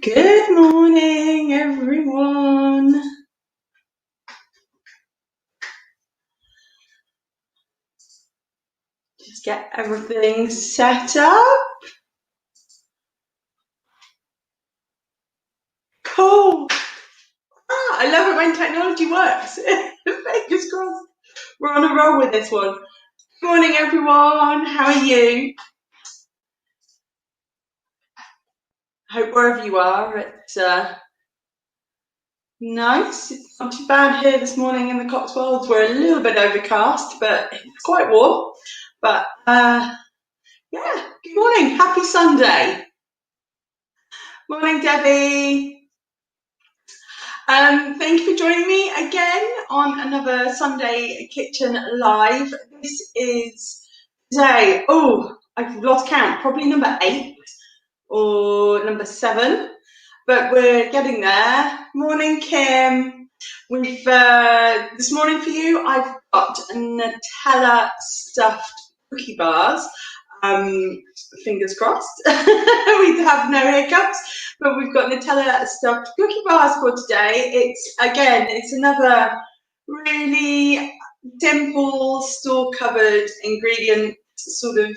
Good morning, everyone. Just get everything set up. Cool. I love it when technology works. Fingers crossed. We're on a roll with this one. Good morning, everyone. How are you? Hope wherever you are, it's nice. It's not too bad here this morning in the Cotswolds. We're a little bit overcast, but it's quite warm. But yeah, good morning. Happy Sunday. Morning, Debbie. Thank you for joining me again on another Sunday Kitchen Live. This is today, I've lost count, probably number 8 or number 7, but we're getting there. Morning, Kim. We've this morning for you, I've got Nutella stuffed cookie bars. Fingers crossed. We have no hiccups, but we've got Nutella stuffed cookie bars for today. It's another really simple store covered ingredient sort of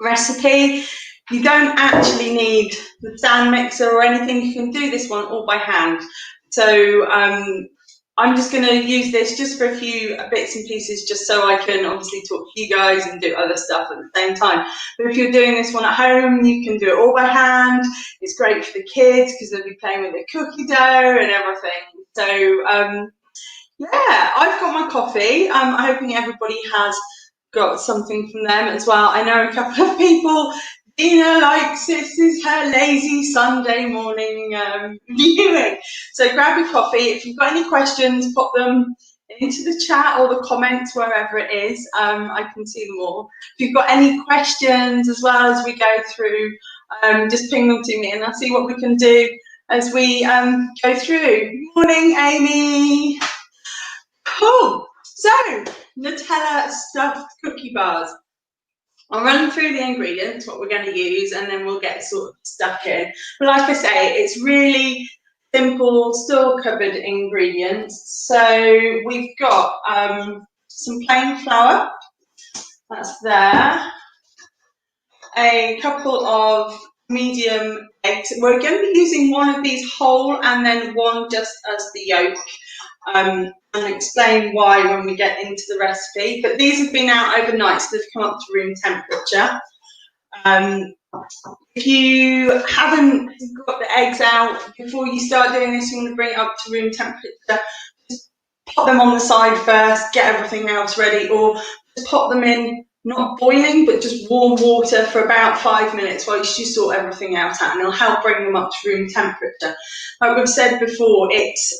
recipe. You don't actually need the stand mixer or anything. You can do this one all by hand. So I'm just going to use this just for a few bits and pieces, just so I can obviously talk to you guys and do other stuff at the same time. But if you're doing this one at home, you can do it all by hand. It's great for the kids because they'll be playing with the cookie dough and everything. So yeah, I've got my coffee. I'm hoping everybody has got something from them as well. I know a couple of people. Dina likes this is her lazy Sunday morning viewing. So grab your coffee. If you've got any questions, pop them into the chat or the comments, wherever it is. I can see them all. If you've got any questions as well as we go through, just ping them to me and I'll see what we can do as we go through. Morning, Amy. Cool. So, Nutella stuffed cookie bars. I'll run through the ingredients, what we're going to use, and then we'll get sort of stuck in. But like I say, it's really simple, store cupboard ingredients. So we've got some plain flour, that's there, a couple of medium eggs. We're going to be using one of these whole and then one just as the yolk. And explain why when we get into the recipe. But these have been out overnight, so they've come up to room temperature. If you haven't got the eggs out before you start doing this, you want to bring it up to room temperature. Just pop them on the side first, get everything else ready, or just pop them in, not boiling, but just warm water for about 5 minutes while you sort everything else out, and it'll help bring them up to room temperature. Like we've said before, it's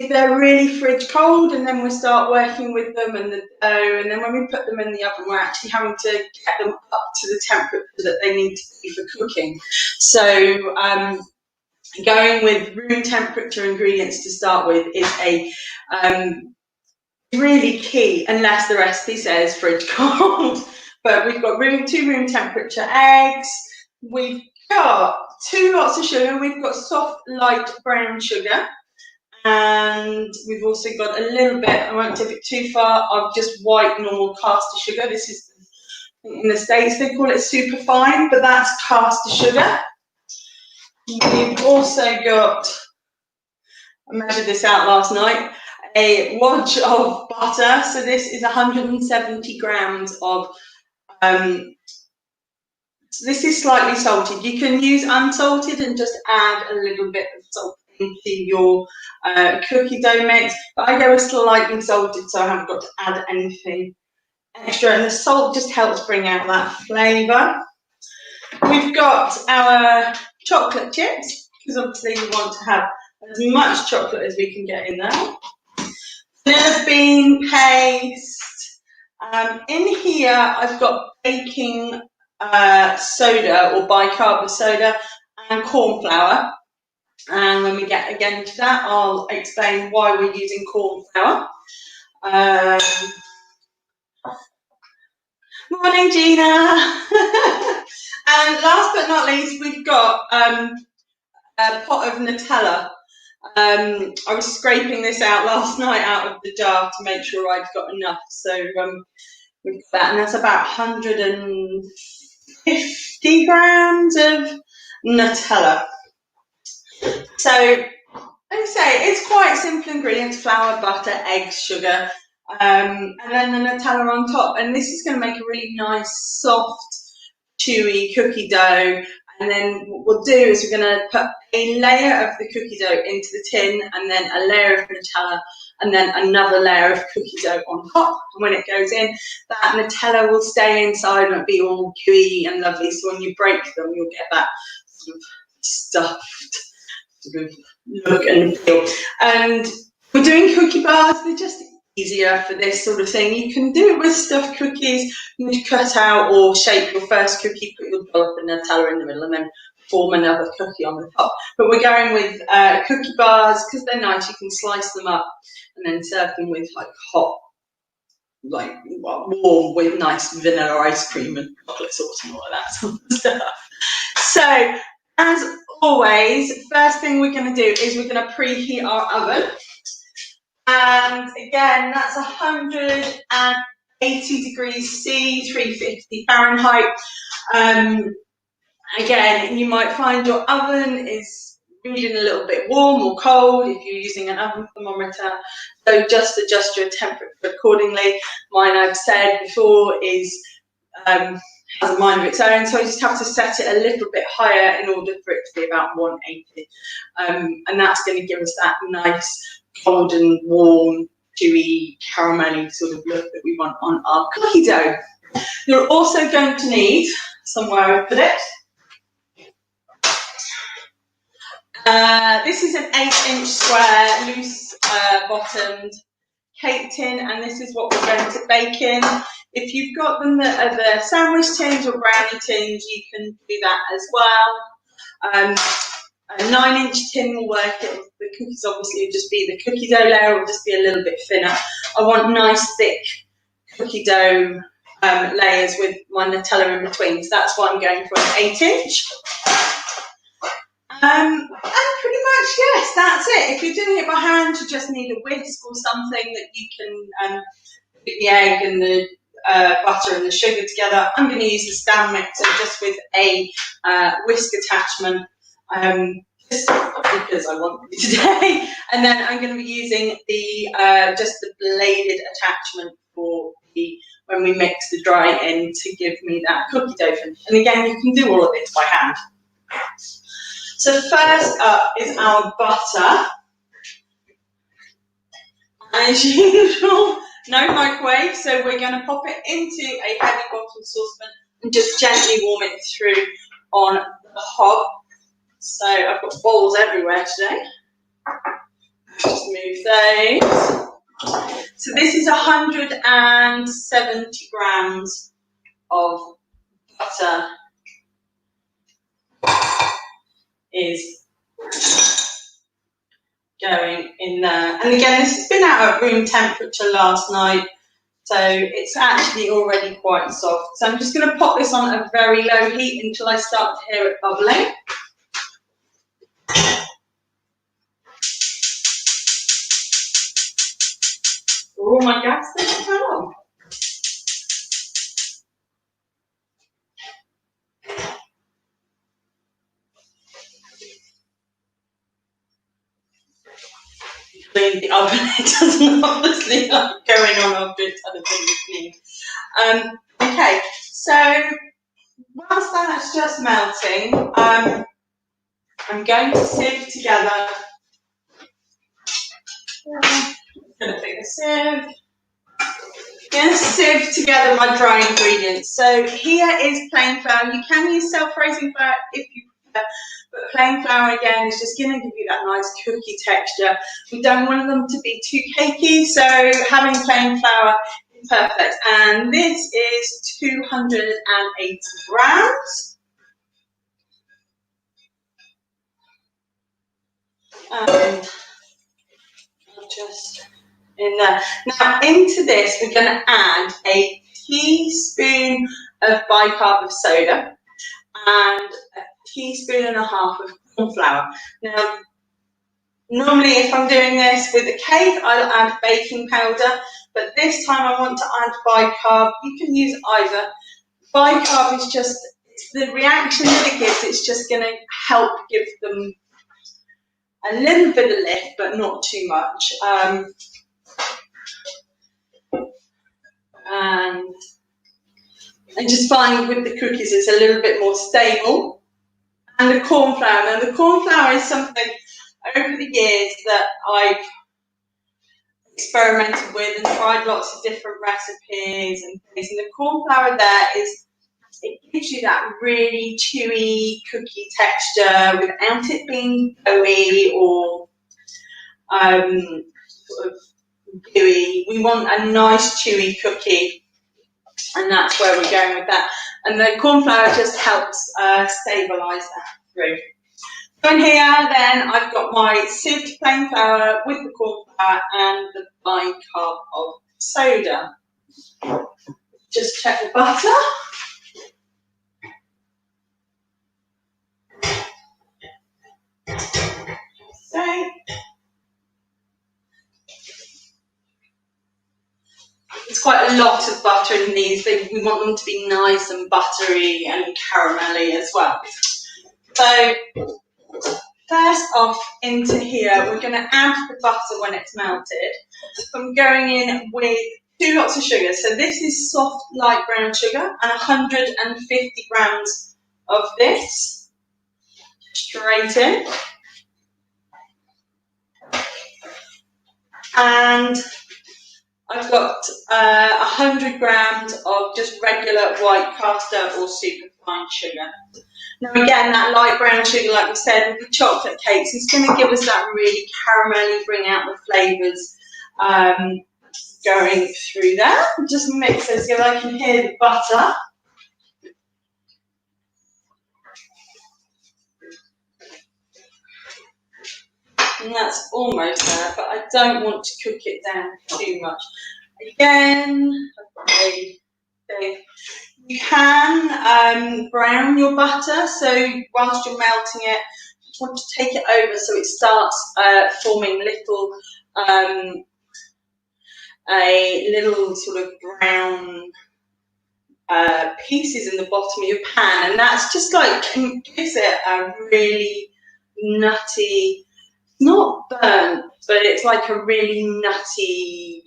if they're really fridge cold, and then we start working with them and the dough, and then when we put them in the oven, we're actually having to get them up to the temperature that they need to be for cooking. So going with room temperature ingredients to start with is a really key, unless the recipe says fridge cold. But we've got 2 room temperature eggs. We've got 2 lots of sugar. We've got soft, light brown sugar. And we've also got a little bit, I won't take it too far, of just white normal caster sugar. This is, in the States they call it super fine, but that's caster sugar. We've also got, I measured this out last night, a wodge of butter. So this is 170 grams of, this is slightly salted. You can use unsalted and just add a little bit of salt into your cookie dough mix, but I go with slightly salted, so I haven't got to add anything extra, and the salt just helps bring out that flavour. We've got our chocolate chips, because obviously we want to have as much chocolate as we can get in there. Vanilla bean paste. In here I've got baking soda or bicarb soda and corn flour. And when we get again to that, I'll explain why we're using corn flour. Morning, Gina. And last but not least, we've got a pot of Nutella. I was scraping this out last night out of the jar to make sure I'd got enough. So we've got that, and that's about 150 grams of Nutella. So, like I say, it's quite simple ingredients: flour, butter, eggs, sugar, and then the Nutella on top. And this is going to make a really nice, soft, chewy cookie dough. And then what we'll do is we're going to put a layer of the cookie dough into the tin, and then a layer of Nutella, and then another layer of cookie dough on top. And when it goes in, that Nutella will stay inside and it'll be all gooey and lovely. So when you break them, you'll get that sort of stuffed sort of look and feel. And we're doing cookie bars. They're just easier for this sort of thing. You can do it with stuffed cookies. You can cut out or shape your first cookie, put your dollop of Nutella in the middle, and then form another cookie on the top. But we're going with cookie bars because they're nice. You can slice them up and then serve them with like hot, like warm with nice vanilla ice cream and chocolate sauce and all of that sort of stuff. So, as always, first thing we're going to do is we're going to preheat our oven. And again, that's 180 degrees C, 350 Fahrenheit. Again, you might find your oven is reading a little bit warm or cold if you're using an oven thermometer. So just adjust your temperature accordingly. Mine, I've said before, is has a mind of its own, so I just have to set it a little bit higher in order for it to be about 180. And that's going to give us that nice golden, warm, chewy, caramelly sort of look that we want on our cookie dough. You're also going to need somewhere I put it. This is an 8-inch square, loose bottomed cake tin, and this is what we're going to bake in. If you've got them that are the sandwich tins or brownie tins, you can do that as well. A 9-inch tin will work. The cookies obviously will just be the cookie dough layer, will just be a little bit thinner. I want nice thick cookie dough layers with my Nutella in between, so that's why I'm going for an 8-inch. And pretty much, yes, that's it. If you're doing it by hand, you just need a whisk or something that you can put the egg and the butter and the sugar together. I'm going to use the stand mixer just with a whisk attachment, just because I want to today. And then I'm going to be using the just the bladed attachment for when we mix the dry in to give me that cookie dough finish. And again, you can do all of this by hand. So first up is our butter. As usual, no microwave, so we're going to pop it into a heavy bottom saucepan and just gently warm it through on the hob. So I've got bowls everywhere today. Just move those. So this is 170 grams of butter is going in there. And again, this has been out at room temperature last night, so it's actually already quite soft. So I'm just going to pop this on at a very low heat until I start to hear it bubbling. Oh, my gas doesn't turn on. Clean the oven. It doesn't obviously like going on after it's had a bit of clean. Okay, so whilst that's just melting, I'm going to sieve together. I'm going to take a sieve. I'm going to sieve together my dry ingredients. So here is plain flour. You can use self-raising flour if you prefer, but plain flour again is just going to give you that nice cookie texture. We don't want them to be too cakey, so having plain flour is perfect. And this is 280 grams. And I'll just in there. Now into this we're going to add a teaspoon of bicarb of soda and a teaspoon and a half of corn flour. Now, normally if I'm doing this with a cake, I'll add baking powder, but this time I want to add bicarb. You can use either. Bicarb is just, it's the reaction that it gives, it's just going to help give them a little bit of lift, but not too much. And I just find with the cookies it's a little bit more stable. And the corn flour. Now the corn flour is something over the years that I've experimented with and tried lots of different recipes and things. And the corn flour there is, it gives you that really chewy cookie texture without it being doughy or sort of gooey. We want a nice chewy cookie, and that's where we're going with that. And the corn flour just helps stabilise that through. So in here then I've got my sieved plain flour with the corn flour and the bicarb of soda. Just check the butter. So it's quite a lot of butter in these. We want them to be nice and buttery and caramelly as well. So first off into here, we're going to add the butter when it's melted. I'm going in with 2 lots of sugar. So this is soft light brown sugar and 150 grams of this straight in. And I've got 100 grams of just regular white caster or superfine sugar. Now again, that light brown sugar, like we said, with the chocolate cakes, is going to give us that really caramelly, bring out the flavours going through there. Just mix this so I can hear the butter. And that's almost there, but I don't want to cook it down too much. Again, you can brown your butter, so whilst you're melting it, you just want to take it over so it starts forming little a little sort of brown pieces in the bottom of your pan, and that's just like gives it a really nutty, not burnt, but it's like a really nutty,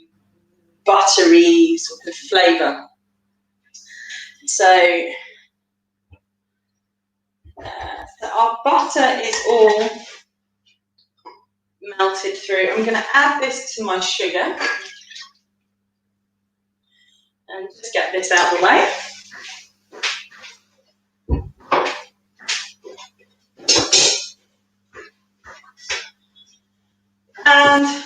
buttery sort of flavour. So our butter is all melted through. I'm going to add this to my sugar and just get this out of the way. And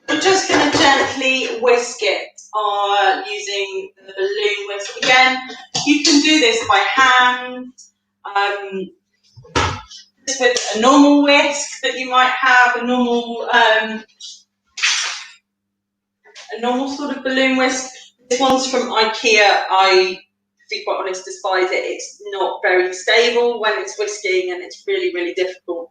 I'm just going to gently whisk it using the balloon whisk. Again, you can do this by hand, just with a normal whisk that you might have, a normal sort of balloon whisk. This one's from IKEA. I, to be quite honest, despise it. It's not very stable when it's whisking, and it's really, really difficult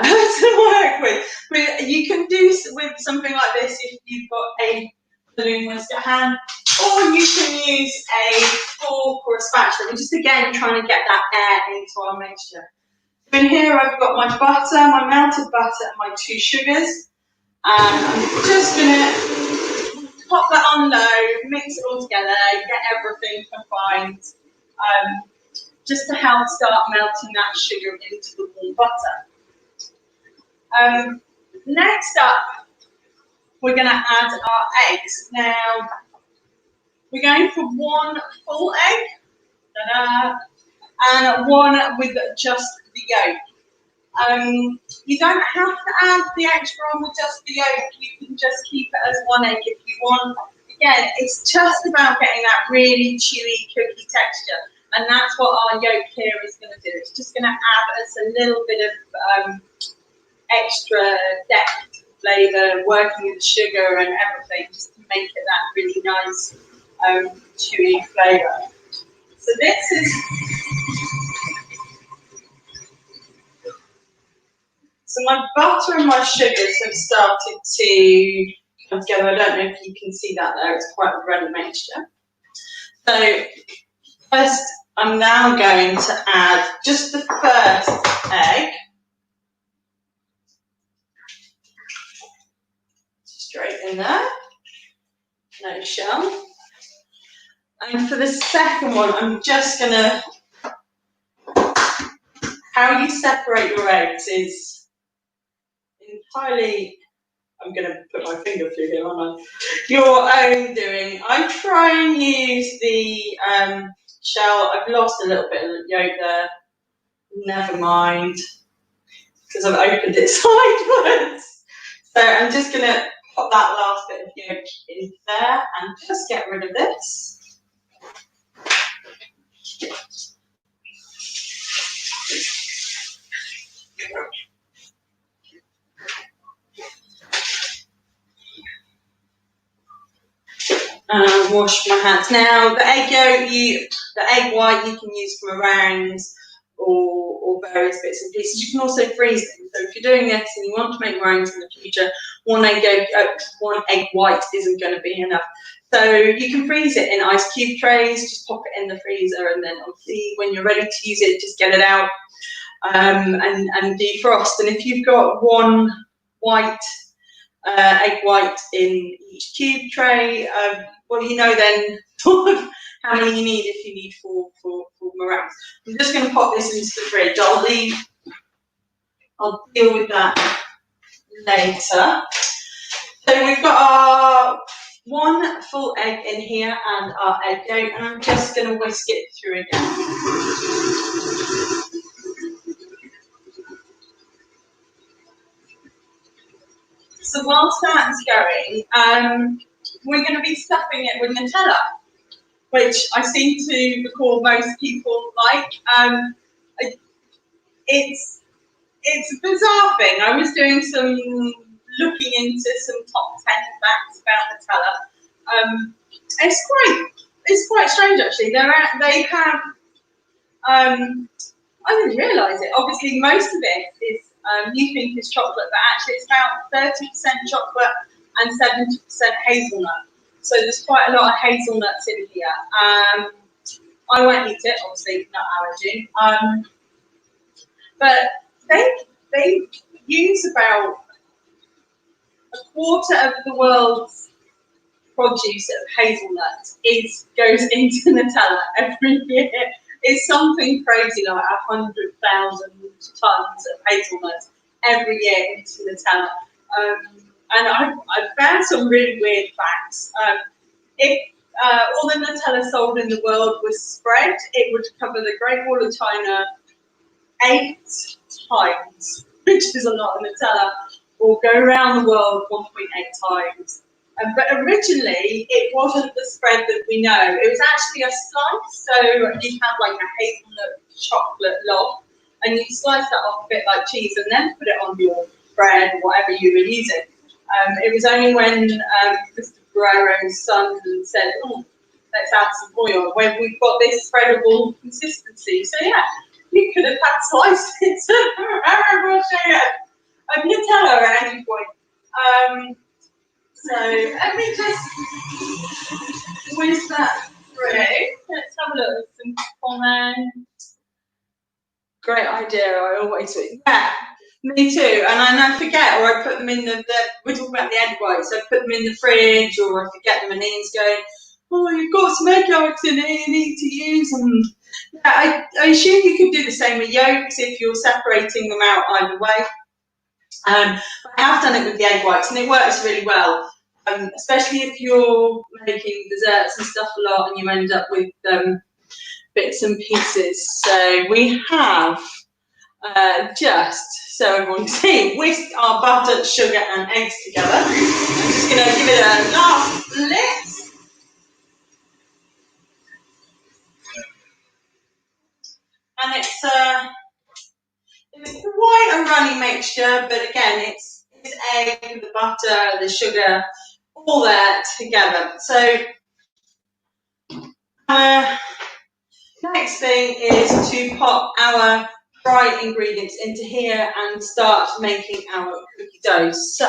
to work with. But you can do with something like this if you've got a balloon whisk at hand, or you can use a fork or a spatula. We're just again trying to get that air into our mixture. So in here I've got my butter, my melted butter, and my 2 sugars. And I'm just going to pop that on low, mix it all together, get everything combined, just to help start melting that sugar into the warm butter. Next up, we're going to add our eggs. Now, we're going for 1 full egg, and 1 with just the yolk. You don't have to add the extra on with just the yolk. You can just keep it as 1 egg if you want. Again, it's just about getting that really chewy cookie texture, and that's what our yolk here is going to do. It's just going to add us a little bit of extra depth, flavour, working with the sugar and everything, just to make it that really nice chewy flavour. So this is, so my butter and my sugars have started to come together. I don't know if you can see that there, it's quite a runny mixture. So first I'm now going to add just the first egg. Straight in there, no shell. And for the second one, I'm just gonna, how you separate your eggs is entirely, I'm gonna put my finger through here, aren't I? Your own doing. I try and use the shell. I've lost a little bit of the yolk there. Never mind, because I've opened it sideways. So I'm just gonna pop that last bit of yolk in there and just get rid of this. Wash my hands. Now the egg yolk, the egg white you can use for meringues or various bits and pieces. You can also freeze them. So if you're doing this and you want to make meringues in the future, one egg white isn't going to be enough. So you can freeze it in ice cube trays. Just pop it in the freezer, and then obviously when you're ready to use it, just get it out and defrost. And if you've got one white egg white in each cube tray, well, you know then sort of how many you need if you need for meringues. I'm just going to pop this into the fridge. I'll deal with that later. So we've got our one full egg in here and our egg yolk, and I'm just going to whisk it through again. So whilst that's going, we're going to be stuffing it with Nutella, which I seem to recall most people like. It's a bizarre thing. I was doing some looking into some top 10 facts about Nutella. It's quite strange actually. They have I didn't realise it. Obviously, most of it is you think is chocolate, but actually it's about 30% chocolate and 70% hazelnut. So there's quite a lot of hazelnuts in here. I won't eat it, obviously, nut allergy. But they use about a quarter of the world's produce of hazelnut goes into Nutella every year. It's something crazy like 100,000 tons of hazelnuts every year into Nutella. And I've found some really weird facts. If all the Nutella sold in the world was spread, it would cover the Great Wall of China 8 times, which is a lot of Nutella, or go around the world 1.8 times. But originally, it wasn't the spread that we know. It was actually a slice, so you have like a hazelnut chocolate log, and you slice that off a bit like cheese, and then put it on your bread or whatever you were using. It was only when Mr. Guerrero's son said, "Oh, let's add some oil," when we've got this spreadable consistency. So yeah, you could have had slices of Nutella at any point. So let me just whisk that through. Let's have a look at some comments. Great idea, I always do. Yeah, me too. And I forget, or I put them in we're talking about the egg whites, so I put them in the fridge, or I forget them, and Ian's going, "Oh, you've got some egg yolks in here, you need to use them." Yeah, I assume you could do the same with yolks if you're separating them out either way. I have done it with the egg whites, and it works really well. Especially if you're making desserts and stuff a lot and you end up with bits and pieces. So we have just, so everyone can see, whisked our butter, sugar and eggs together. I'm just going to give it a last blitz. And it's quite a runny mixture, but again, it's egg, the butter, the sugar, all that together. So Next thing is to pop our dry ingredients into here and start making our cookie dough. So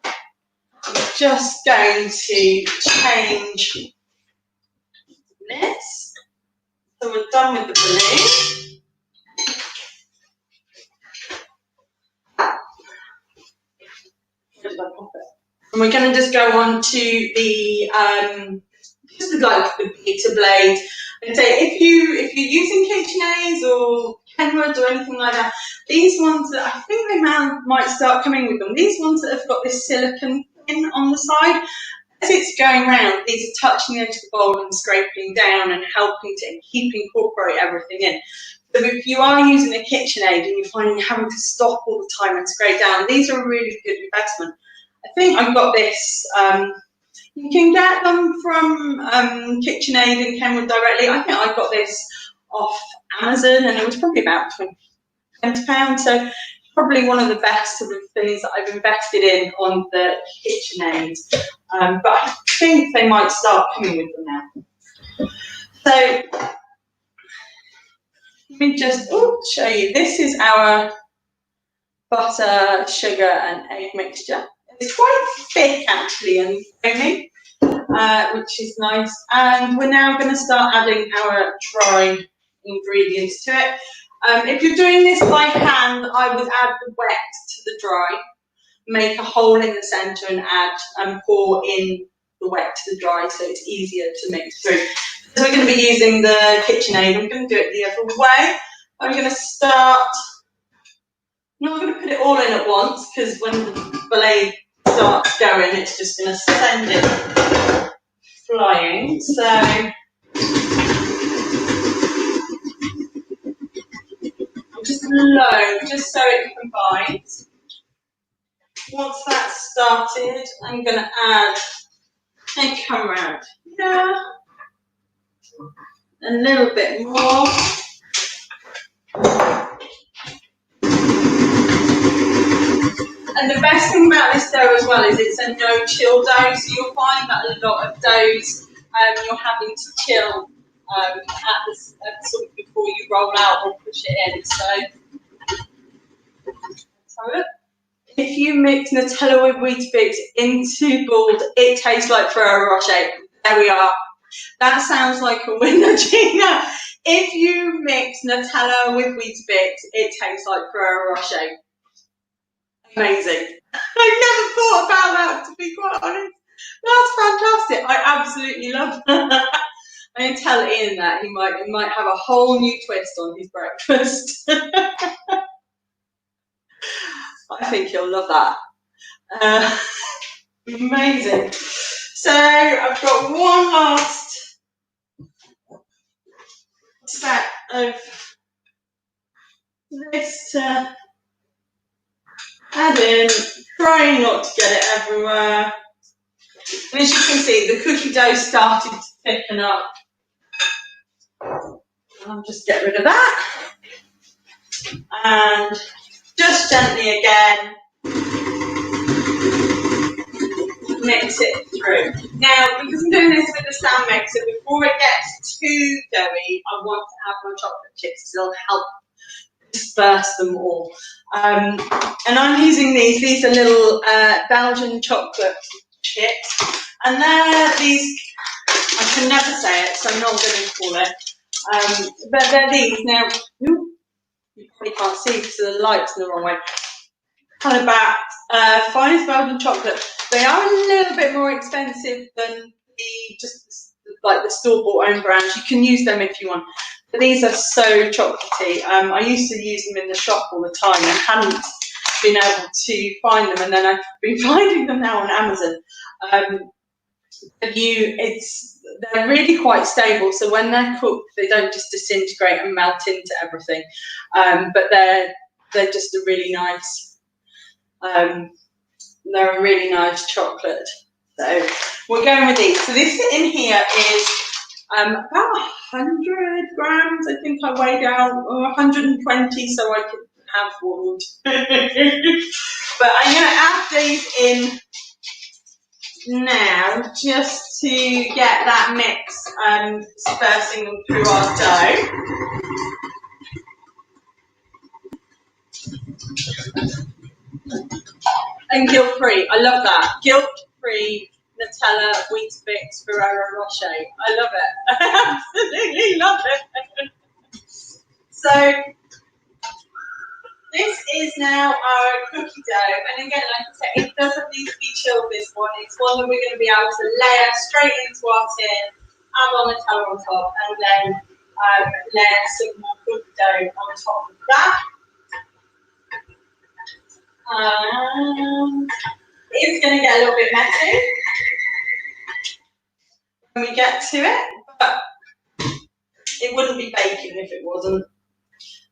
I'm just going to change this. So we're done with the balloon. Where did I pop it? And we're going to just go on to the just like the pizza blade. And say if you're using KitchenAids or Kenwood or anything like that, these ones that I think they might start coming with them. These ones that have got this silicone pin on the side, as it's going round, these are touching the edge of the bowl and scraping down and helping to incorporate everything in. So if you are using a KitchenAid and you're finding you're having to stop all the time and scrape down, these are a really good investment. I think I've got this. You can get them from KitchenAid and Kenwood directly. I think I got this off Amazon and it was probably about £20. So probably one of the best sort of things that I've invested in on the KitchenAid. But I think they might start coming with them now. So let me just show you. This is our butter, sugar and egg mixture. It's quite thick actually and creamy, which is nice. And we're now going to start adding our dry ingredients to it. If you're doing this by hand, I would add the wet to the dry, make a hole in the centre and add and pour in the wet to the dry so it's easier to mix through. So we're going to be using the KitchenAid. I'm going to do it the other way. I'm going to start, I'm not going to put it all in at once because when the blade starts going, it's just going to send it flying. So just low, just so it combines. Once that's started, I'm going to add and come around here a little bit more. And the best thing about this dough as well is it's a no-chill dough, so you'll find that a lot of doughs you're having to chill at sort of before you roll out or push it in. So let's have a look. If you mix Nutella with Weetabix into bald, it tastes like Ferrero Rocher. There we are. That sounds like a winner, Gina. If you mix Nutella with Weetabix, it tastes like Ferrero Rocher. Amazing. I've never thought about that, to be quite honest. That's fantastic. I absolutely love that. I'm going to tell Ian that he might have a whole new twist on his breakfast. I think he'll love that. Amazing. So I've got one last set of this to add in, trying not to get it everywhere. And as you can see, the cookie dough started to thicken up. I'll just get rid of that. And just gently again, mix it through. Now, because I'm doing this with the stand mixer, before it gets too doughy, I want to add my chocolate chips, so it'll help disperse them all. And I'm using these are little Belgian chocolate chips, and they're these, I can never say it, so I'm not going to call it, but they're these. Now, you probably can't see because the light's in the wrong way. Kind of about finest Belgian chocolate. They are a little bit more expensive than the store-bought own brands. You can use them if you want. But these are so chocolatey. I used to use them in the shop all the time and hadn't been able to find them, and then I've been finding them now on Amazon. They're really quite stable, so when they're cooked, they don't just disintegrate and melt into everything. But they're just a really nice. They're a really nice chocolate. So we're going with these. So this in here is about 100 grams. I think I weighed out, or 120, so I could have one. But I'm going to add these in now, just to get that mix dispersing them through our dough. And guilt-free, I love that. Guilt-free Nutella, Weetabix, Ferrero Rocher. I love it. I absolutely love it. So this is now our cookie dough. And again, like I said, it doesn't need to be chilled, this one. It's one that we're going to be able to layer straight into our tin, add on Nutella on top, and then layer some more cookie dough on top of that. It's going to get a little bit messy when we get to it, but it wouldn't be baking if it wasn't.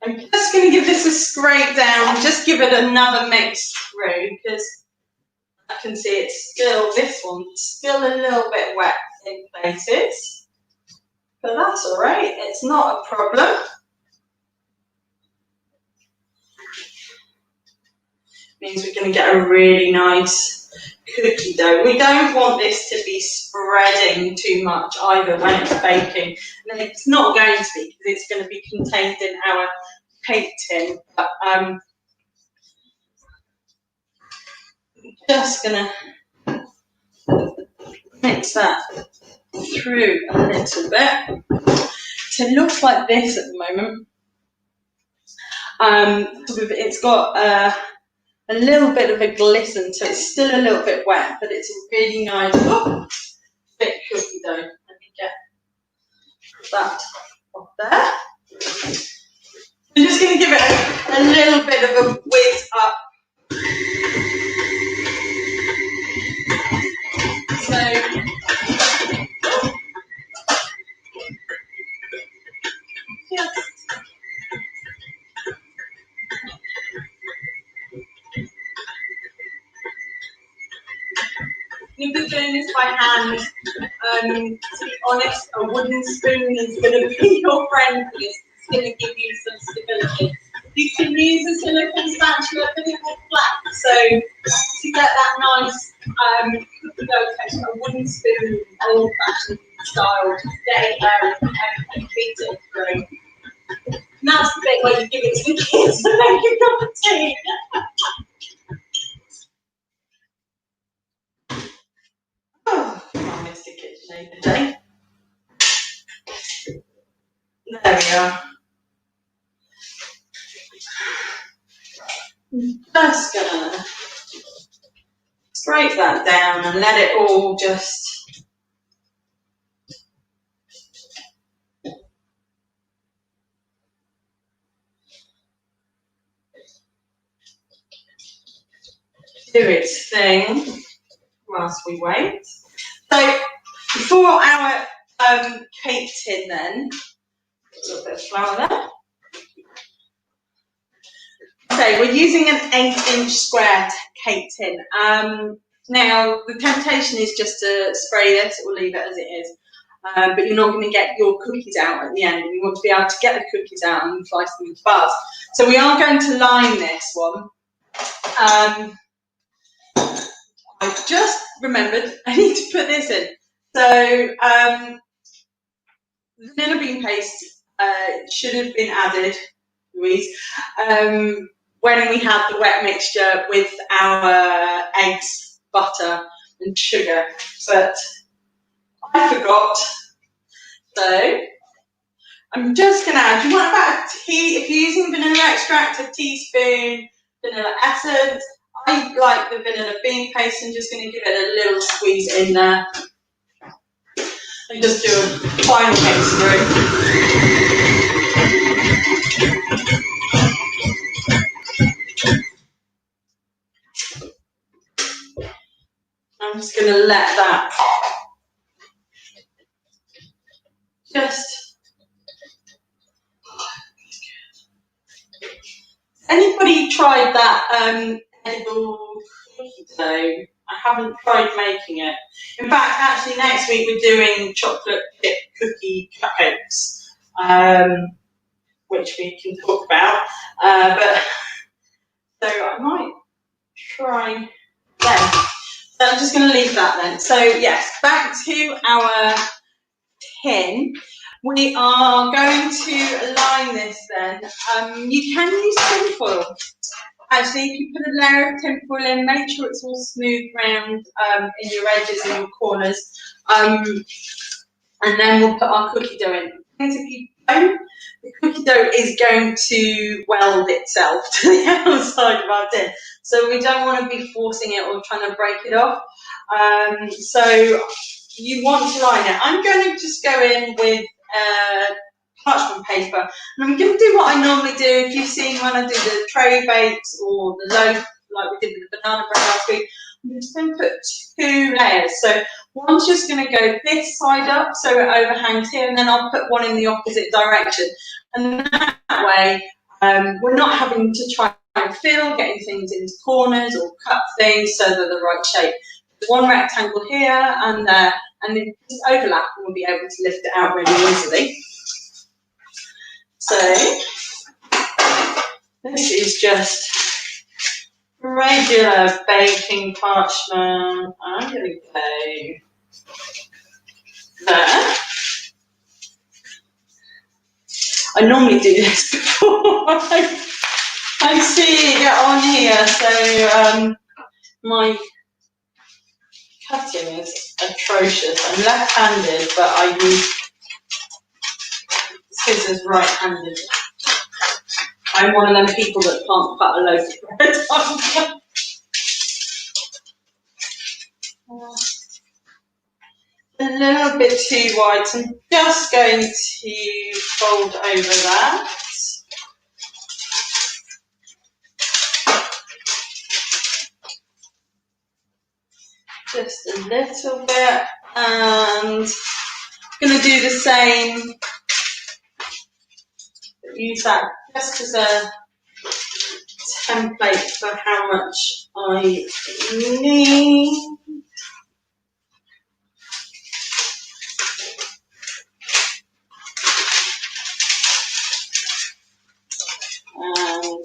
I'm just going to give this a scrape down, just give it another mix through, because I can see it's still, this one's still a little bit wet in places, but that's all right, it's not a problem. Means we're going to get a really nice cookie dough. We don't want this to be spreading too much either when it's baking. And it's not going to be, because it's going to be contained in our cake tin. But I'm just going to mix that through a little bit. So it looks like this at the moment. It's got a little bit of a glisten, so it's still a little bit wet, but it's a really nice thick cookie dough. Let me get that off there. I'm just going to give it a little bit of a whiz up. So you've been doing this by hand. To be honest, a wooden spoon is going to be your friend for this. It's going to give you some stability. You can use a silicone spatula, but it will flat. So to get that nice cookie dough texture, a wooden spoon, old-fashioned style, just get it there and beat it through. And that's the bit where you give it to the kids to make a cup of tea. Oh, I missed the kitchen today. There we are. I'm just gonna scrape that down and let it all just do its thing whilst we wait. So for our cake tin then, a little bit of flour there. So we're using an 8-inch square cake tin. Now the temptation is just to spray this or leave it as it is, but you're not going to get your cookies out at the end. We want to be able to get the cookies out and slice them into bars. So we are going to line this one. I just remembered I need to put this in. So vanilla bean paste should have been added, Louise, when we had the wet mixture with our eggs, butter and sugar, but I forgot. So I'm just going to add, you want about a tea, if you're using vanilla extract, a teaspoon, vanilla essence. I like the vanilla bean paste. I'm just going to give it a little squeeze in there and just do a final mix through. I'm just going to let that just. Anybody tried that edible cookie dough? I haven't tried making it. In fact, actually next week we're doing chocolate chip cookie cupcakes, which we can talk about. But so I might try them. So I'm just going to leave that then. So yes, back to our tin. We are going to line this then. You can use tinfoil. Actually, if you put a layer of tinfoil in, make sure it's all smooth round in your edges and your corners. And then we'll put our cookie dough in. Because if you don't, the cookie dough is going to weld itself to the outside of our tin. So we don't want to be forcing it or trying to break it off. So you want to line it. I'm going to just go in with parchment paper. And I'm going to do what I normally do. If you've seen when I do the tray bakes or the loaf, like we did with the banana bread last week, I'm just going to put 2 layers. So one's just going to go this side up so it overhangs here, and then I'll put one in the opposite direction. And that way, we're not having to try and fiddle, getting things into corners or cut things so they're the right shape. There's one rectangle here and there, and then just overlap, and we'll be able to lift it out really easily. So this is just regular baking parchment. I'm going to go there. I normally do this before I see it on here, so my cutting is atrocious. I'm left-handed, but I use scissors right-handed. I'm one of them people that can't cut a loaf of bread. A little bit too wide, so I'm just going to fold over that. Just a little bit, and I'm going to do the same. Use that just as a template for how much I need. And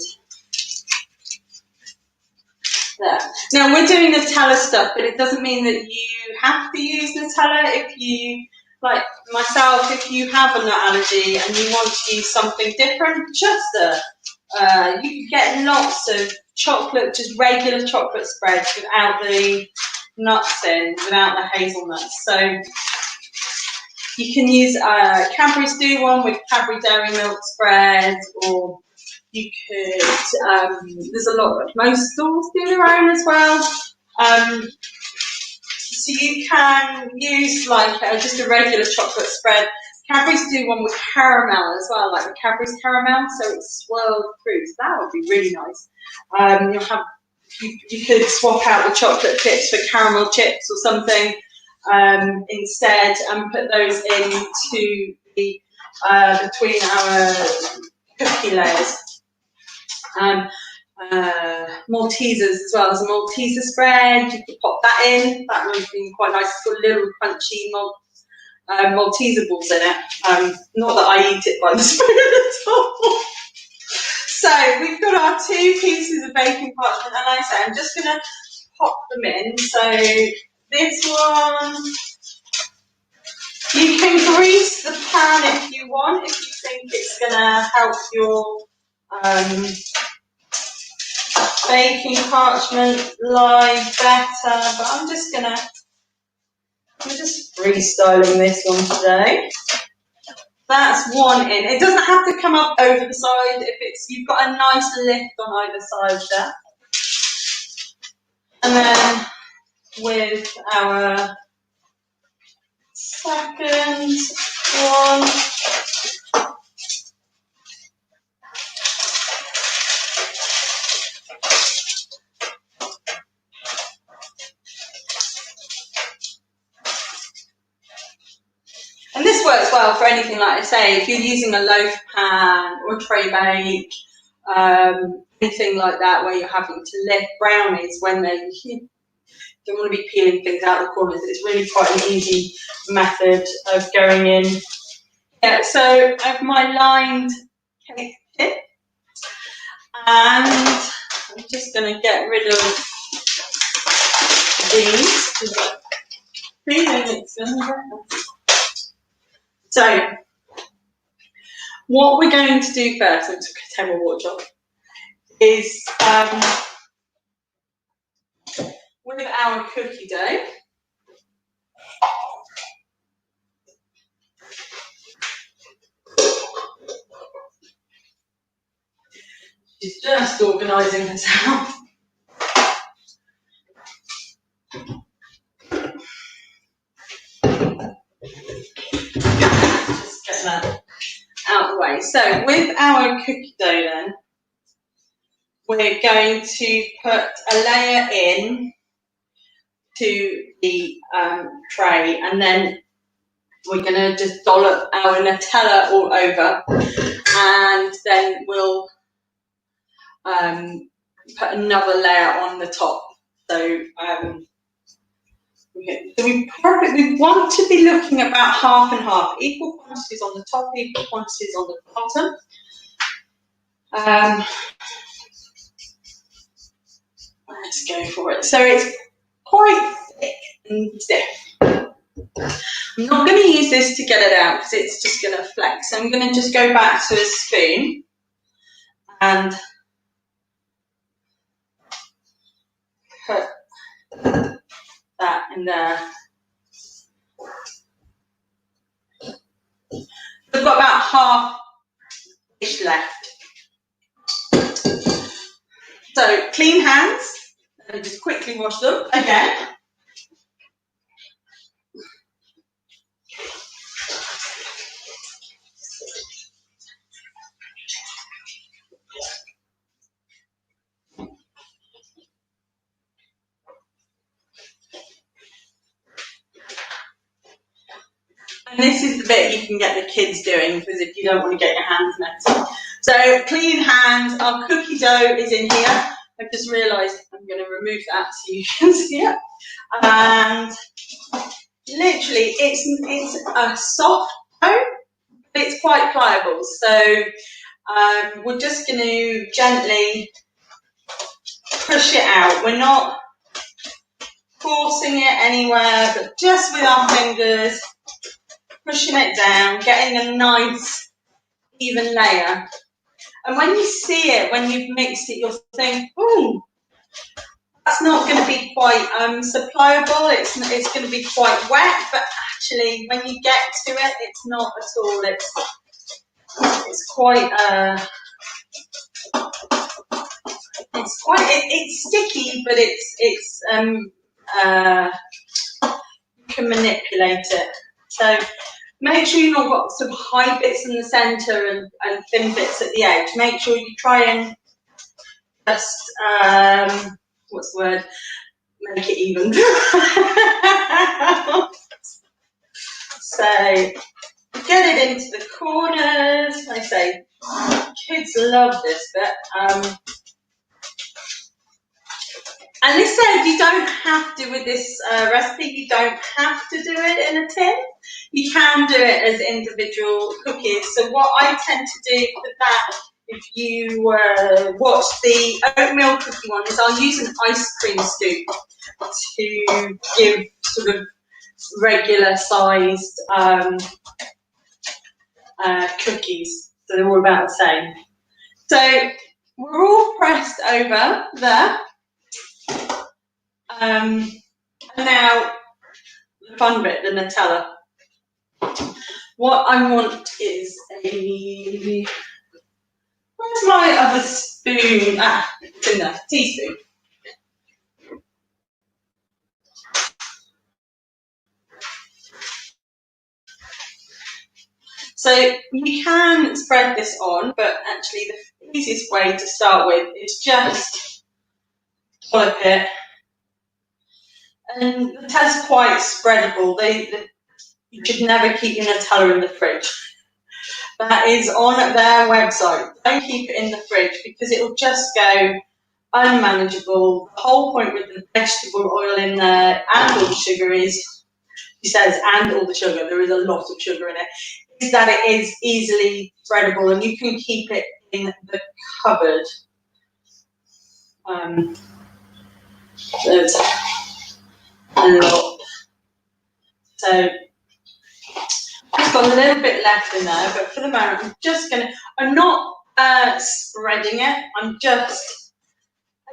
there. Now we're doing Nutella stuff, but it doesn't mean that you have to use Nutella. If you, like myself, if you have a nut allergy and you want to use something different, just you can get lots of chocolate, just regular chocolate spreads without the nuts in, without the hazelnuts. So you can use Cadbury's do one with Cadbury dairy milk spread, or you could, there's a lot of, most stores do their own as well. So you can use like just a regular chocolate spread. Cadbury's do one with caramel as well, like the Cadbury's caramel, so it's swirled through. So that would be really nice. You'll have, you could swap out the chocolate chips for caramel chips or something instead, and put those into the between our cookie layers. Maltesers as well. There's a Malteser spread. You could pop that in. That would be quite nice. It's got little crunchy Malteser balls in it. Not that I eat it by the spoon at all. So we've got our 2 pieces of baking parchment, and like I say, I'm just going to pop them in. So this one, you can grease the pan if you want, if you think it's going to help your baking parchment lie better, but I'm just freestyling this one today. That's one in. It doesn't have to come up over the side if it's, you've got a nice lift on either side there. And then with our second one, and this works well for anything, like I say, if you're using a loaf pan or a tray bake, anything like that where you're having to lift brownies when they don't want to be peeling things out of the corners. It's really quite an easy method of going in. Yeah, so I have my lined cake tip, and I'm just going to get rid of these. So, what we're going to do first, I'm just going to take my watch off, is with our cookie dough, she's just organising herself. Just get that out of the way. So with our cookie dough then, we're going to put a layer in to the tray, and then we're going to just dollop our Nutella all over, and then we'll put another layer on the top. So we want to be looking about half and half, equal quantities on the top, equal quantities on the bottom. Let's go for it. So it's quite thick and stiff. I'm not going to use this to get it out because it's just going to flex. So I'm going to just go back to a spoon and put that in there. We've got about half-ish left. So clean hands. Let me just quickly wash them again. And this is the bit you can get the kids doing, because if you don't want to get your hands messy. So clean hands, our cookie dough is in here. I've just realised I'm going to remove that so you can see it. And literally it's a soft dough, but it's quite pliable. So we're just going to gently push it out. We're not forcing it anywhere, but just with our fingers, pushing it down, getting a nice even layer. And when you see it, when you've mixed it, you'll think, ooh, that's not going to be quite so pliable, it's going to be quite wet, but actually when you get to it, it's not at all. It's quite it's sticky, but you can manipulate it. So make sure you've not got some high bits in the centre and thin bits at the edge. Make sure you try and just, what's the word? Make it even. So get it into the corners. Like I say, kids love this bit. And this says you don't have to, with this recipe, you don't have to do it in a tin. You can do it as individual cookies. So what I tend to do with that, if you watch the oatmeal cookie one, is I'll use an ice cream scoop to give sort of regular sized cookies. So they're all about the same. So we're all pressed over there. And now the fun bit, the Nutella. What I want is where's my other spoon? Ah, it's in there, teaspoon. So you can spread this on, but actually the easiest way to start with is just dollop it. And Nutella's quite spreadable. You should never keep your Nutella in the fridge. That is on their website. Don't keep it in the fridge because it will just go unmanageable. The whole point with the vegetable oil in there and all the sugar is, she says, and all the sugar, there is a lot of sugar in it, is that it is easily spreadable and you can keep it in the cupboard. look. So I've got a little bit left in there, but for the moment, I'm not spreading it. I'm just,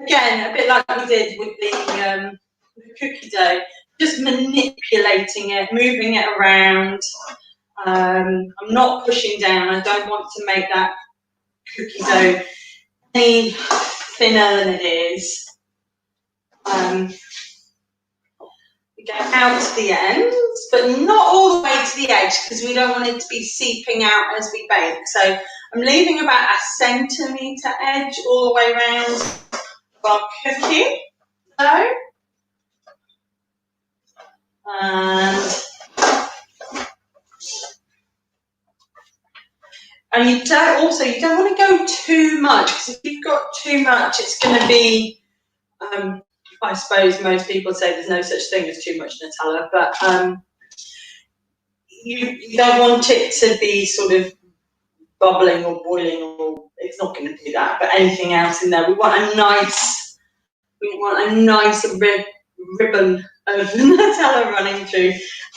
again, a bit like we did with the cookie dough, just manipulating it, moving it around. I'm not pushing down. I don't want to make that cookie dough any thinner than it is. We go out to the ends, but not all the way to the edge because we don't want it to be seeping out as we bake. So I'm leaving about a centimetre edge all the way around our cookie dough. And you don't want to go too much, because if you've got too much, it's going to be, I suppose most people say there's no such thing as too much Nutella, but you don't want it to be sort of bubbling or boiling, or it's not going to do that. But anything else in there, we want a nice ribbon of Nutella running through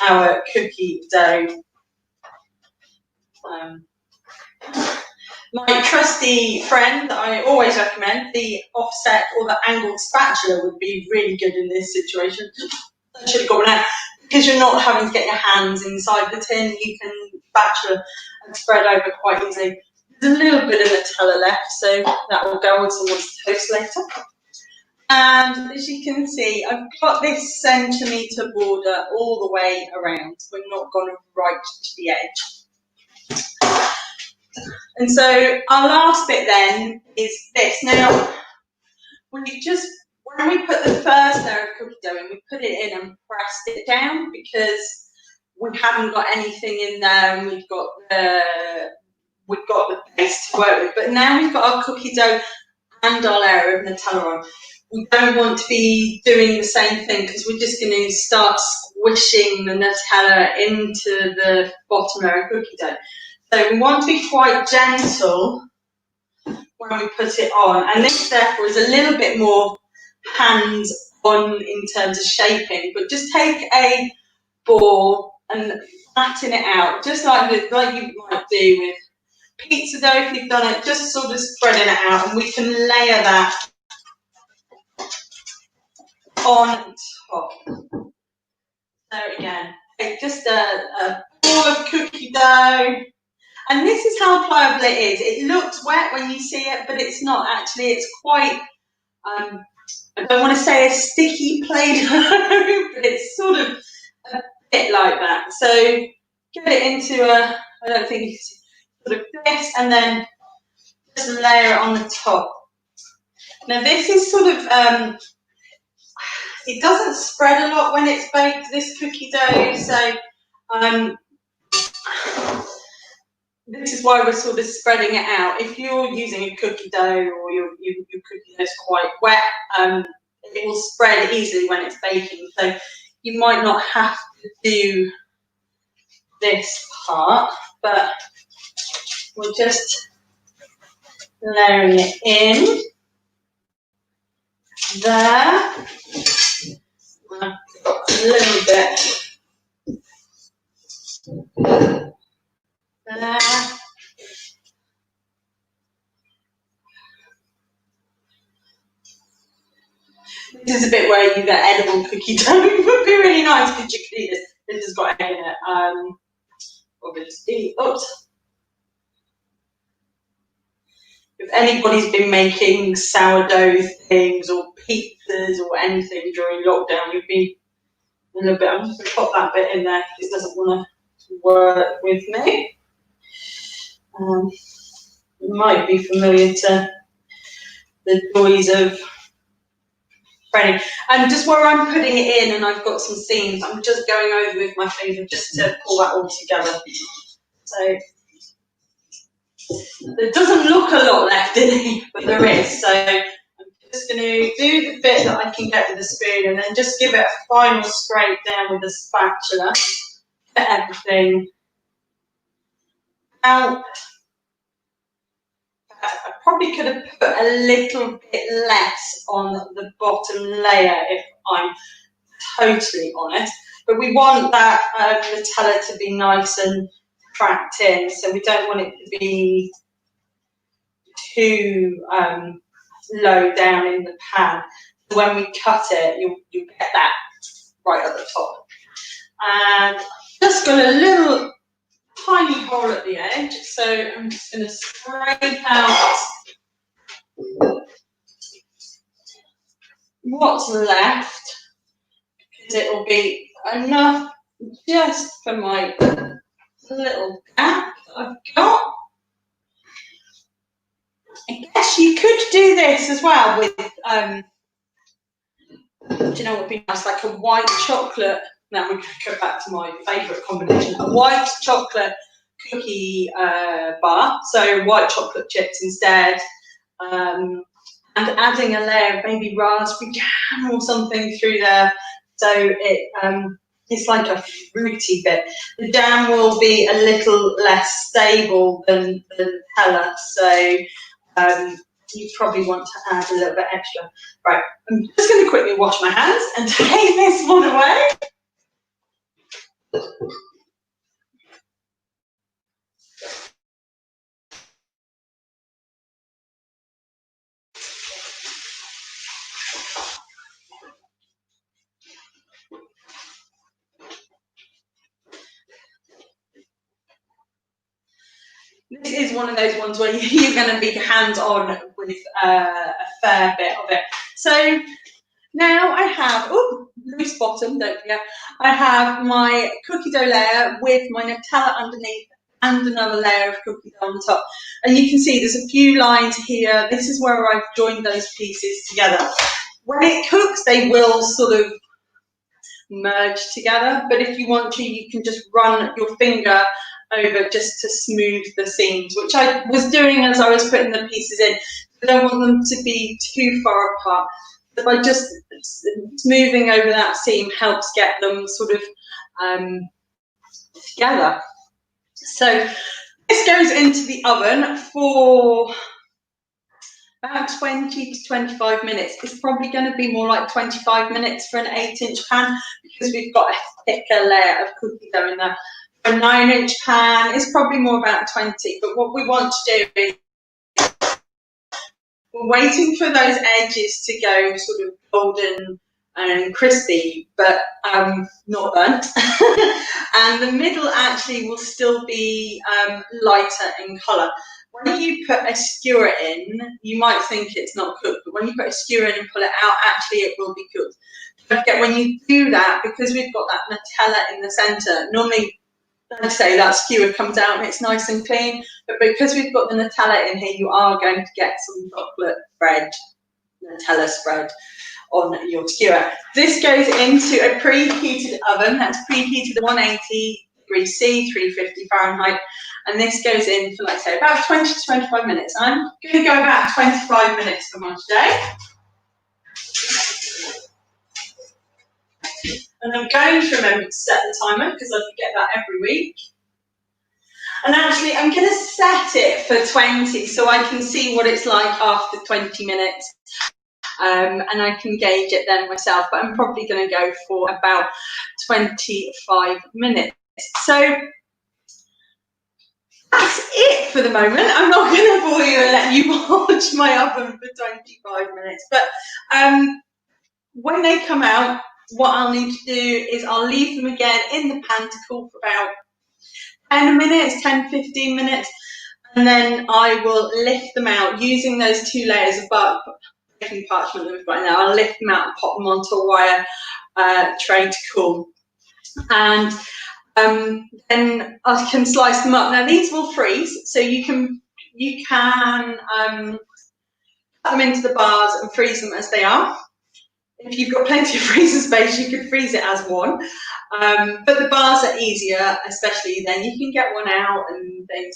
our cookie dough. My trusty friend that I always recommend, the offset or the angled spatula, would be really good in this situation. I should have got one out, because you're not having to get your hands inside the tin. You can spatula and spread over quite easily. There's a little bit of Nutella left, so that will go on towards the toast later. And as you can see, I've got this centimetre border all the way around. We're not going right to the edge. And so our last bit then is this. Now, when we put the first layer of cookie dough in, we put it in and pressed it down because we haven't got anything in there, and we've got the base to work with. But now we've got our cookie dough and our layer of Nutella on. We don't want to be doing the same thing, because we're just going to start squishing the Nutella into the bottom layer of cookie dough. So we want to be quite gentle when we put it on, and this therefore is a little bit more hands-on in terms of shaping. But just take a ball and flatten it out, just like you might do with pizza dough if you've done it, just sort of spreading it out, and we can layer that on top. So again, take just a ball of cookie dough. And this is how pliable it is. It looks wet when you see it, but it's not actually. It's quite, I don't want to say a sticky Play-Doh, but it's sort of a bit like that. So get it into I don't think you see, sort of this, and then just layer it on the top. Now this is sort of, it doesn't spread a lot when it's baked, this cookie dough, so this is why we're sort of spreading it out. If you're using a cookie dough, or your cookie dough is quite wet, it will spread easily when it's baking. So you might not have to do this part, but we're just layering it in there. I've got a little bit there. This is a bit where you get edible cookie dough. It would be really nice because you could eat this. This has got egg in it. Obviously, oops. If anybody's been making sourdough things or pizzas or anything during lockdown, you'd be a little bit. I'm just going to pop that bit in there because it doesn't want to work with me. It might be familiar to the joys of spreading. And just where I'm putting it in and I've got some seams, I'm just going over with my finger just to pull that all together. So there doesn't look a lot left in it, but there is. So I'm just going to do the bit that I can get with the spoon, and then just give it a final scrape down with the spatula. Get everything out. I probably could have put a little bit less on the bottom layer if I'm totally honest, but we want that Nutella to be nice and cracked in, so we don't want it to be too low down in the pan. So when we cut it, you'll get that right at the top. And just got a little tiny hole at the edge, so I'm just going to scrape out what's left, because it will be enough just for my little gap that I've got. I guess you could do this as well with, do you know what would be nice? Like a white chocolate. Now we're going to go back to my favourite combination. A white chocolate cookie bar, so white chocolate chips instead, and adding a layer of maybe raspberry jam or something through there, so it's like a fruity bit. The jam will be a little less stable than Nutella, so you probably want to add a little bit extra. Right, I'm just going to quickly wash my hands and take this one away. This is one of those ones where you're going to be hands-on with a fair bit of it. So now I have, loose bottom, don't forget, I have my cookie dough layer with my Nutella underneath and another layer of cookie dough on the top. And you can see there's a few lines here. This is where I've joined those pieces together. When it cooks, they will sort of merge together, but if you want to, you can just run your finger over just to smooth the seams, which I was doing as I was putting the pieces in. I don't want them to be too far apart. But by just smoothing over that seam helps get them sort of together. So this goes into the oven for about 20 to 25 minutes. It's probably going to be more like 25 minutes for an 8-inch pan, because we've got a thicker layer of cookie dough in there. For a 9-inch pan, it's probably more about 20. But what we want to do is we're waiting for those edges to go sort of golden and crispy, but not burnt. And the middle actually will still be lighter in colour. When you put a skewer in, you might think it's not cooked, but when you put a skewer in and pull it out, actually it will be cooked. Don't forget, when you do that, because we've got that Nutella in the centre, normally, like I say, that skewer comes out and it's nice and clean, but because we've got the Nutella in here, you are going to get some chocolate spread, Nutella spread on your skewer. This goes into a preheated oven, that's preheated at 180 degrees C, 350 Fahrenheit, and this goes in for, like I say, about 20 to 25 minutes. I'm going to go about 25 minutes for mine today. And I'm going to remember to set the timer, because I forget that every week. And actually, I'm going to set it for 20, so I can see what it's like after 20 minutes. And I can gauge it then myself, but I'm probably going to go for about 25 minutes. So that's it for the moment. I'm not going to bore you and let you watch my oven for 25 minutes. But when they come out, what I'll need to do is I'll leave them again in the pan to cool for about 10 minutes, 10, 15 minutes. And then I will lift them out using those 2 layers of baking parchment that we've got in there. I'll lift them out and pop them onto a wire tray to cool. And then I can slice them up. Now these will freeze, so you can cut them into the bars and freeze them as they are. If you've got plenty of freezer space, you could freeze it as one. But the bars are easier, especially then. You can get one out and things.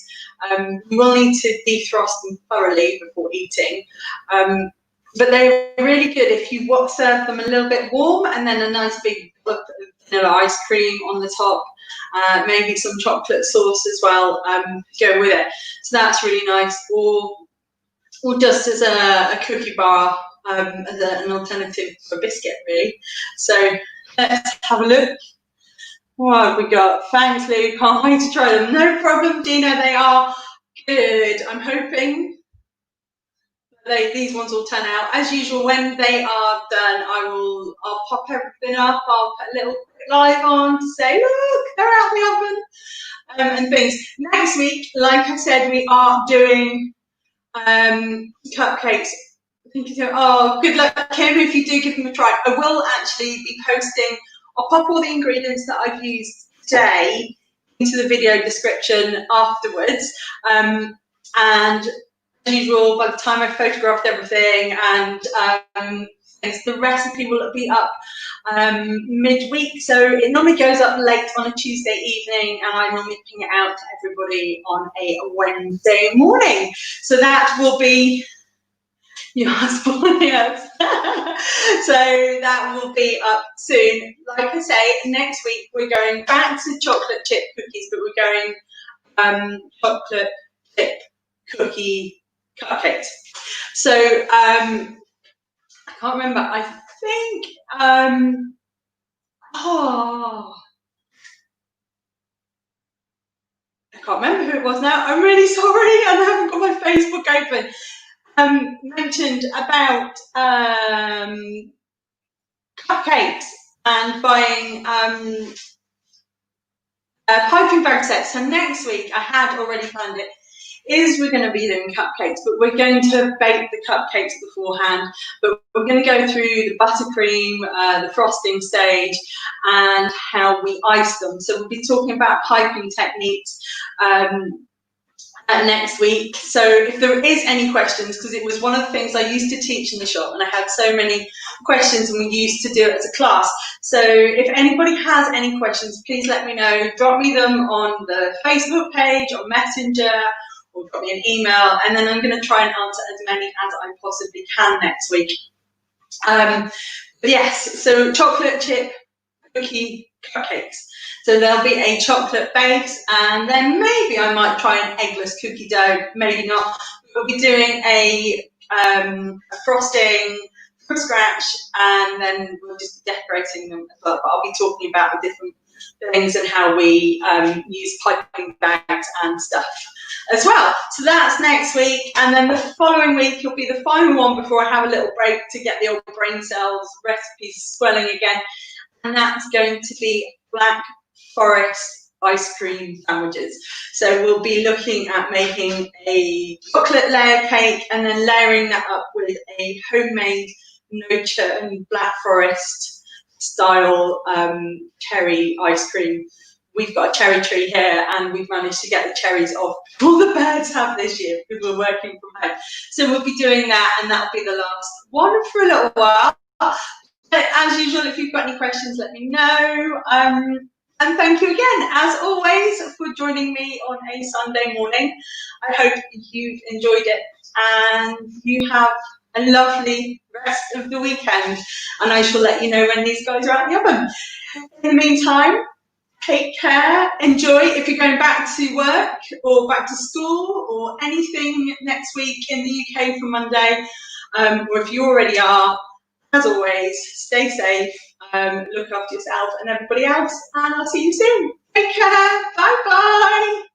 You will need to defrost them thoroughly before eating. But they're really good if you serve them a little bit warm, and then a nice big block of vanilla ice cream on the top. Maybe some chocolate sauce as well, go with it. So that's really nice. Or just as a cookie bar, as an alternative for a biscuit, really. So let's have a look. What have we got? Thanks, Lou. Can't wait to try them. No problem, Dina. They are good. I'm hoping these ones will turn out. As usual, when they are done, I'll pop everything up. I'll put a little live on to say, look, they're out the oven, and things. Next week, like I said, we are doing cupcakes. I think oh, good luck, Kim, if you do give them a try. I will actually be posting, I'll pop all the ingredients that I've used today into the video description afterwards. And as usual, by the time I've photographed everything and the recipe will be up midweek. So it normally goes up late on a Tuesday evening, and I normally ping it out to everybody on a Wednesday morning. So that will be your husband, yes. So that will be up soon. Like I say, next week we're going back to chocolate chip cookies, but we're going chocolate chip cookie cupcakes. So I can't remember. I think oh, I can't remember who it was now. I'm really sorry, and I haven't got my Facebook open. Mentioned about cupcakes and buying piping bag sets. So next week, I had already planned it, is we're going to be doing cupcakes, but we're going to bake the cupcakes beforehand. But we're going to go through the buttercream, the frosting stage, and how we ice them. So we'll be talking about piping techniques next week. So if there is any questions, because it was one of the things I used to teach in the shop, and I had so many questions, and we used to do it as a class. So if anybody has any questions, please let me know. Drop me them on the Facebook page or Messenger, or drop me an email, and then I'm going to try and answer as many as I possibly can next week. But yes, so chocolate chip cookie cupcakes. So there'll be a chocolate base, and then maybe I might try an eggless cookie dough, maybe not. We'll be doing a frosting from scratch, and then we'll just be decorating them as well. But I'll be talking about the different things and how we use piping bags and stuff as well. So that's next week, and then the following week will be the final one before I have a little break to get the old brain cells recipes swelling again. And that's going to be Black Forest ice cream sandwiches. So we'll be looking at making a chocolate layer cake and then layering that up with a homemade no-churn and Black Forest style cherry ice cream. We've got a cherry tree here, and we've managed to get the cherries off before the birds have this year, because we're working from home. So we'll be doing that, and that'll be the last one for a little while. But as usual, if you've got any questions, let me know. And thank you again, as always, for joining me on a Sunday morning. I hope you've enjoyed it, and you have a lovely rest of the weekend. And I shall let you know when these guys are out the oven. In the meantime, take care, enjoy. If you're going back to work or back to school or anything next week in the UK for Monday, or if you already are, as always, stay safe, look after yourself and everybody else, and I'll see you soon. Take care. Bye bye.